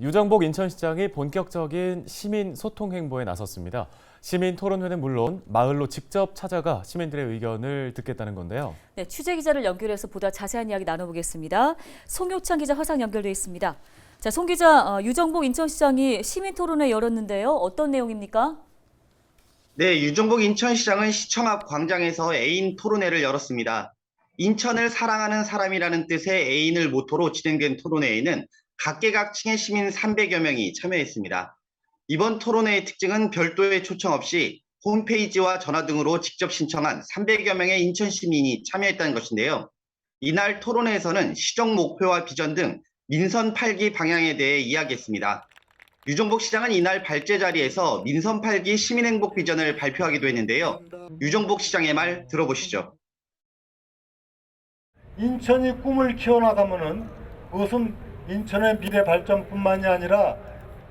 유정복 인천시장이 본격적인 시민 소통 행보에 나섰습니다. 시민 토론회는 물론 마을로 직접 찾아가 시민들의 의견을 듣겠다는 건데요. 네, 취재 기자를 연결해서 보다 자세한 이야기 나눠보겠습니다. 송효창 기자 화상 연결돼 있습니다. 자, 송 기자, 유정복 인천시장이 시민 토론회 열었는데요. 어떤 내용입니까? 네, 유정복 인천시장은 시청 앞 광장에서 애인 토론회를 열었습니다. 인천을 사랑하는 사람이라는 뜻의 애인을 모토로 진행된 토론회에는 각계각층의 시민 300여 명이 참여했습니다. 이번 토론회의 특징은 별도의 초청 없이 홈페이지와 전화 등으로 직접 신청한 300여 명의 인천 시민이 참여했다는 것인데요. 이날 토론회에서는 시정 목표와 비전 등 민선 8기 방향에 대해 이야기했습니다. 유정복 시장은 이날 발제 자리에서 민선 8기 시민행복 비전을 발표하기도 했는데요. 유정복 시장의 말 들어보시죠. 인천이 꿈을 키워나가면은 그것은 인천의 미래 발전뿐만이 아니라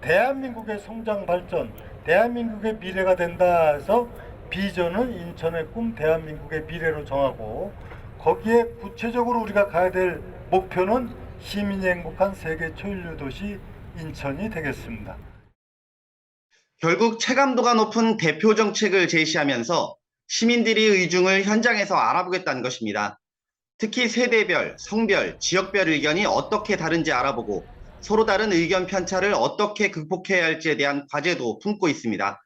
대한민국의 성장 발전, 대한민국의 미래가 된다 해서 비전은 인천의 꿈, 대한민국의 미래로 정하고 거기에 구체적으로 우리가 가야 될 목표는 시민이 행복한 세계 초일류 도시 인천이 되겠습니다. 결국 체감도가 높은 대표 정책을 제시하면서 시민들이 의중을 현장에서 알아보겠다는 것입니다. 특히 세대별, 성별, 지역별 의견이 어떻게 다른지 알아보고 서로 다른 의견 편차를 어떻게 극복해야 할지에 대한 과제도 품고 있습니다.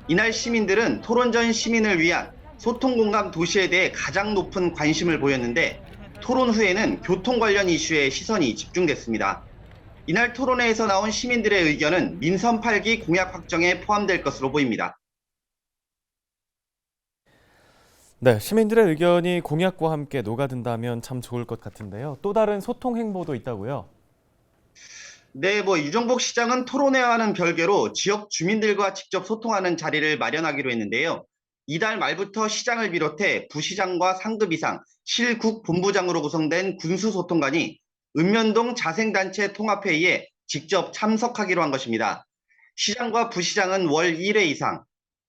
이날 시민들은 토론 전 시민을 위한 소통 공감 도시에 대해 가장 높은 관심을 보였는데 토론 후에는 교통 관련 이슈에 시선이 집중됐습니다. 이날 토론회에서 나온 시민들의 의견은 민선 8기 공약 확정에 포함될 것으로 보입니다. 네, 시민들의 의견이 공약과 함께 녹아든다면 참 좋을 것 같은데요. 또 다른 소통 행보도 있다고요? 네, 유정복 시장은 토론회와는 별개로 지역 주민들과 직접 소통하는 자리를 마련하기로 했는데요. 이달 말부터 시장을 비롯해 부시장과 상급 이상, 실국 본부장으로 구성된 군수소통관이 읍면동 자생단체 통합회의에 직접 참석하기로 한 것입니다. 시장과 부시장은 월 1회 이상,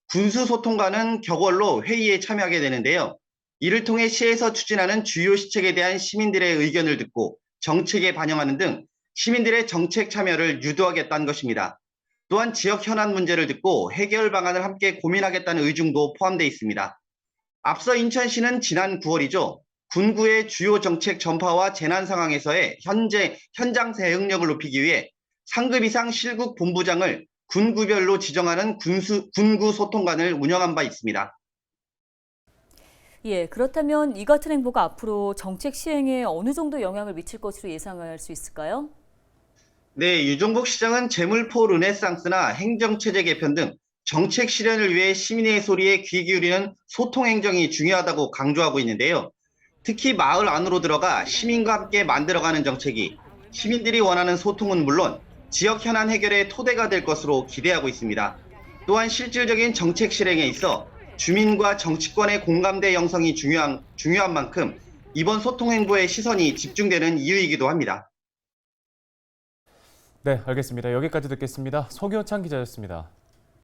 군수소통관은 격월로 회의에 참여하게 되는데요. 이를 통해 시에서 추진하는 주요 시책에 대한 시민들의 의견을 듣고 정책에 반영하는 등 시민들의 정책 참여를 유도하겠다는 것입니다. 또한 지역 현안 문제를 듣고 해결 방안을 함께 고민하겠다는 의중도 포함되어 있습니다. 앞서 인천시는 지난 9월이죠. 군구의 주요 정책 전파와 재난 상황에서의 현장 대응력을 높이기 위해 상급 이상 실국 본부장을 군구별로 지정하는 군구 소통관을 운영한 바 있습니다. 예, 그렇다면 이 같은 행보가 앞으로 정책 시행에 어느 정도 영향을 미칠 것으로 예상할 수 있을까요? 네, 유정복 시장은 재물포 르네상스나 행정체제 개편 등 정책 실현을 위해 시민의 소리에 귀 기울이는 소통 행정이 중요하다고 강조하고 있는데요. 특히 마을 안으로 들어가 시민과 함께 만들어가는 정책이 시민들이 원하는 소통은 물론 지역 현안 해결의 토대가 될 것으로 기대하고 있습니다. 또한 실질적인 정책 실행에 있어 주민과 정치권의 공감대 형성이 중요한 만큼 이번 소통 행보에 시선이 집중되는 이유이기도 합니다. 네, 알겠습니다. 여기까지 듣겠습니다. 송효창 기자였습니다.